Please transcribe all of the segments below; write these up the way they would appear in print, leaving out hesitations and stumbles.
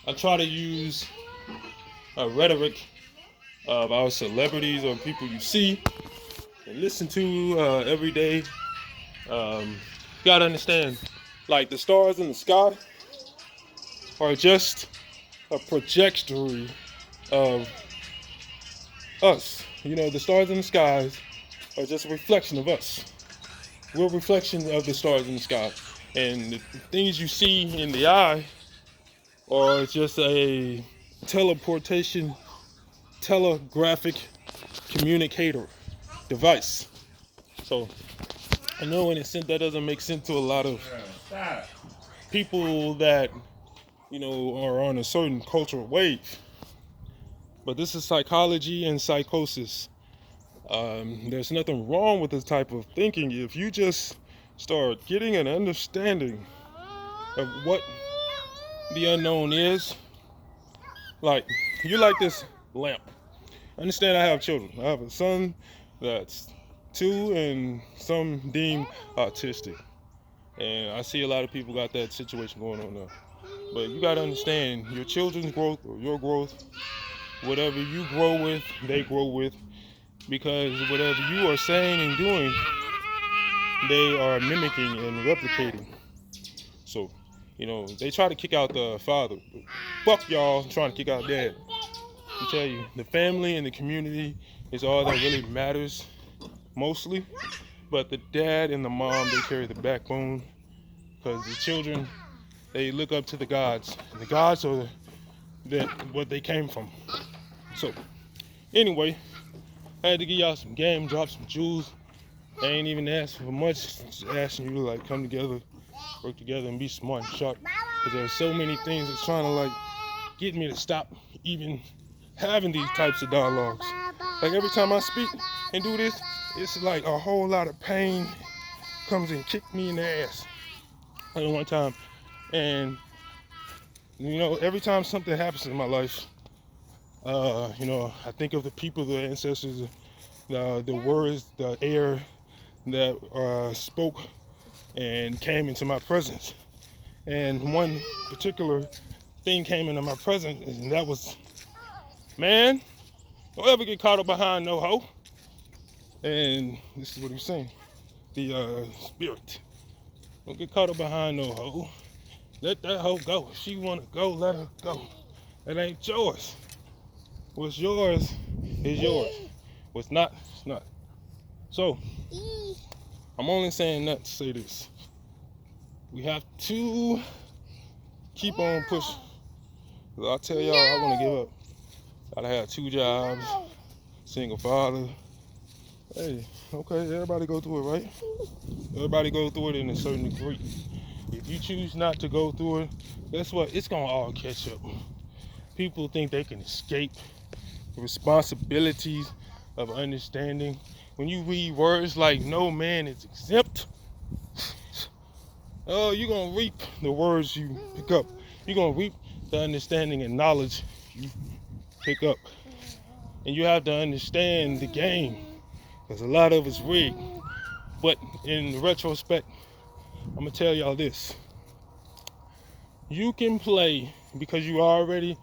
I try to use a rhetoric of our celebrities or people you see and listen to every day. You gotta understand, like the stars in the sky are just a trajectory of us. You know, the stars in the skies are just a reflection of us. We're a reflection of the stars in the sky. And the things you see in the eye are just a teleportation, telegraphic communicator device. So I know in a sense that doesn't make sense to a lot of people that, you know, are on a certain cultural wave. But this is psychology and psychosis. There's nothing wrong with this type of thinking if you just start getting an understanding of what the unknown is. Like, you like this lamp. Understand I have children. I have a son that's 2 and some deemed autistic. And I see a lot of people got that situation going on now. But you got to understand your children's growth or your growth, whatever you grow with, they grow with. Because whatever you are saying and doing, they are mimicking and replicating. So, you know, they try to kick out the father. Fuck y'all trying to kick out dad. I tell you, the family and the community is all that really matters mostly. But the dad and the mom, they carry the backbone because the children, they look up to the gods. And the gods are what they came from. So, anyway, I had to give y'all some game, drop some jewels. I ain't even asking for much, just asking you to like come together, work together and be smart and sharp. Because there's so many things that's trying to like get me to stop even having these types of dialogues. Like every time I speak and do this, it's like a whole lot of pain comes and kick me in the ass. Like one time, and you know, every time something happens in my life, you know, I think of the people, the ancestors, the words, the air that spoke and came into my presence. And one particular thing came into my presence, and that was, man, don't ever get caught up behind no hoe. And this is what he's saying. The spirit. Don't get caught up behind no hoe. Let that hoe go. If she wanna go, let her go. It ain't yours. What's yours is yours. What's not, it's not. So, I'm only saying that to say this. We have to keep on pushing. I'll tell y'all, I want to give up. Gotta have 2 jobs, single father. Hey, okay, everybody go through it, right? Everybody go through it in a certain degree. If you choose not to go through it, guess what? It's gonna all catch up. People think they can escape the responsibilities of understanding. When you read words like no man is exempt, oh, you're gonna reap the words you pick up. You're gonna reap the understanding and knowledge you pick up. And you have to understand the game, because a lot of it's rigged. But in retrospect, I'm gonna tell y'all this. You can play because you already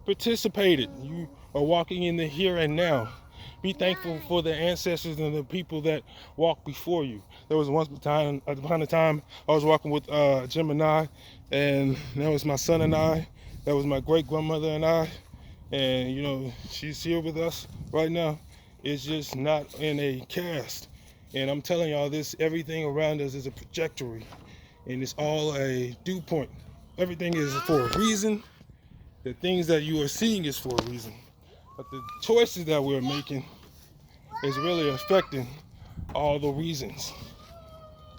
participated. You are walking in the here and now. Be thankful for the ancestors and the people that walked before you. There was once upon a time I was walking with Gemini, and that was my son and I. That was my great grandmother and I. And you know, she's here with us right now. It's just not in a cast. And I'm telling y'all this, everything around us is a trajectory. And it's all a dew point. Everything is for a reason. The things that you are seeing is for a reason. But the choices that we're making is really affecting all the reasons.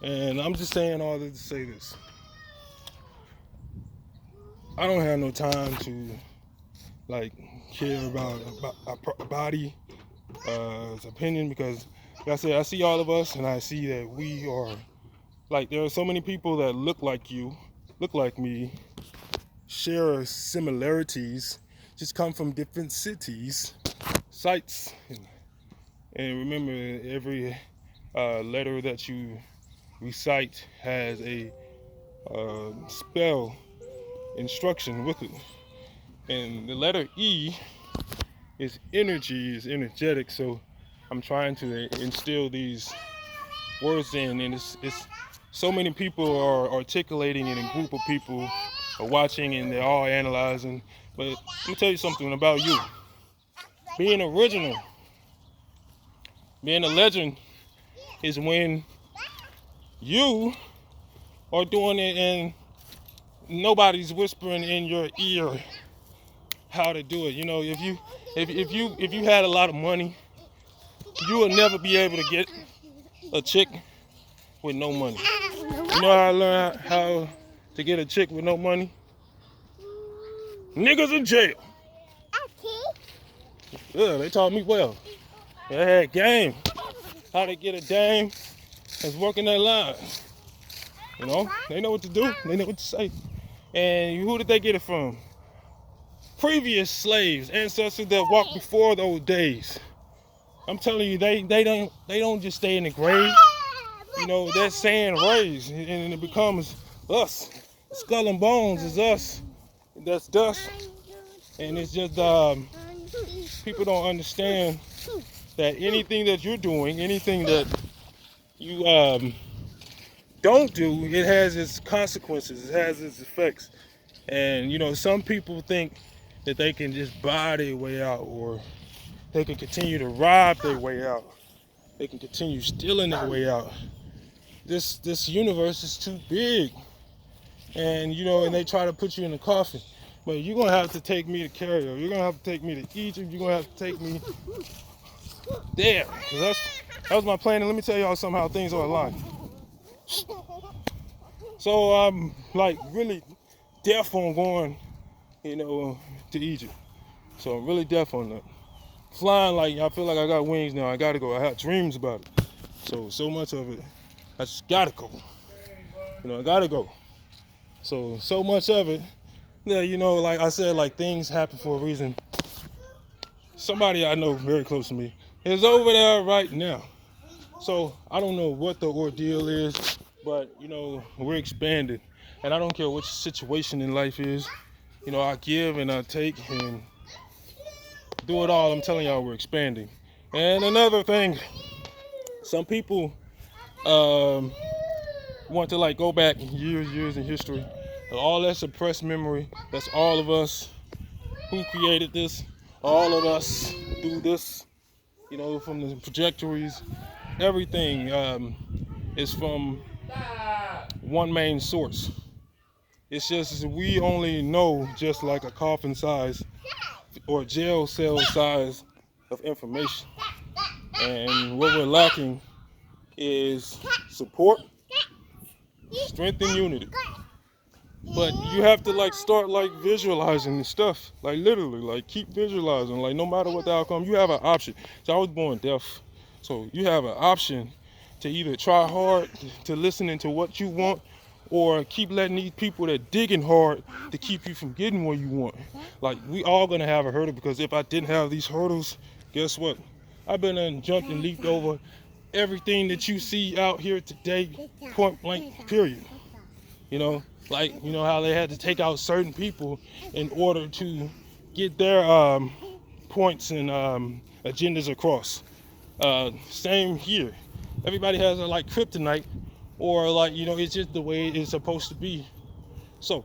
And I'm just saying all this to say this. I don't have no time to like care about a body opinion, because like I said, I see all of us and I see that we are like, there are so many people that look like you, look like me, share similarities, just come from different cities, sites, and remember every letter that you recite has a spell instruction with it. And the letter E is energy, is energetic. So I'm trying to instill these words in, and it's so many people are articulating, and a group of people are watching, and they're all analyzing. But let me tell you something about you. Being original, being a legend, is when you are doing it and nobody's whispering in your ear how to do it. You know, if you had a lot of money, you will never be able to get a chick with no money. You know how I learned how to get a chick with no money? Niggas in jail. Yeah, they taught me well. They had game. How to get a dame that's working that line. You know, they know what to do. They know what to say. And who did they get it from? Previous slaves, ancestors that walked before those days. I'm telling you, they don't just stay in the grave. You know, that saying raised, and it becomes us. Skull and bones is us. That's dust. And it's just people don't understand that anything that you're doing, anything that you don't do, it has its consequences. It has its effects. And you know, some people think that they can just buy their way out, or they can continue to rob their way out. They can continue stealing their way out. This universe is too big. And you know, and they try to put you in a coffin. But you're gonna have to take me to Cairo. You're gonna have to take me to Egypt. You're gonna have to take me there. That was my plan. And let me tell y'all somehow things are aligned. So I'm like really deaf on going, you know, to Egypt. So I'm really deaf on that. Flying, like I feel like I got wings now. I gotta go. I have dreams about it. So much of it, I just gotta go. You know, I gotta go. So much of it, yeah, you know, like I said, like things happen for a reason. Somebody I know very close to me is over there right now. So I don't know what the ordeal is, but you know, we're expanding. And I don't care what situation in life is. You know, I give and I take and do it all. I'm telling y'all, we're expanding. And another thing, some people want to like go back years in history. All that suppressed memory, that's all of us who created this. All of us do this, you know, from the trajectories. Everything is from one main source. It's just we only know just like a coffin size or jail cell size of information. And what we're lacking is support, strength, and unity. But you have to like start like visualizing the stuff, like literally, like keep visualizing, like no matter what the outcome, you have an option. So I was born deaf, so you have an option to either try hard to listen to what you want, or keep letting these people that digging hard to keep you from getting where you want. Like we all gonna have a hurdle, because if I didn't have these hurdles, guess what? I've been and jumped and leaped over everything that you see out here today, point blank, period. You know, like, you know how they had to take out certain people in order to get their points and agendas across. Same here. Everybody has a like kryptonite, or like, you know, it's just the way it's supposed to be. So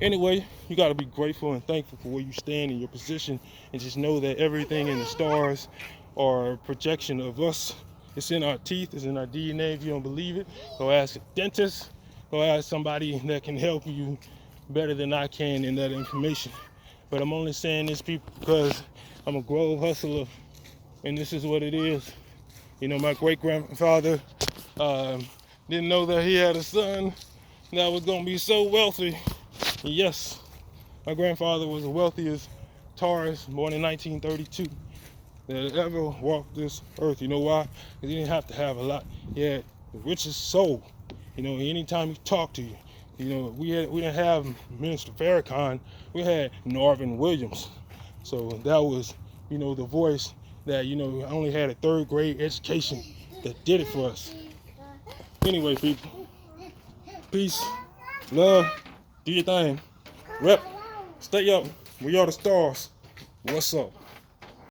anyway, you got to be grateful and thankful for where you stand in your position, and just know that everything in the stars are a projection of us. It's in our teeth, it's in our DNA. If you don't believe it, go ask a dentist. Go ask somebody that can help you better than I can in that information. But I'm only saying this, people, because I'm a Grove hustler, and this is what it is. You know, my great-grandfather didn't know that he had a son that was going to be so wealthy. Yes, my grandfather was the wealthiest Taurus, born in 1932, that ever walked this earth. You know why? Because he didn't have to have a lot. He had the richest soul. You know, anytime he talked to you, you know, we didn't have Minister Farrakhan, we had Norvin Williams. So that was, you know, the voice that, you know, only had a third grade education that did it for us. Anyway, people, peace, love, do your thing, rep, stay up. We are the stars. What's up?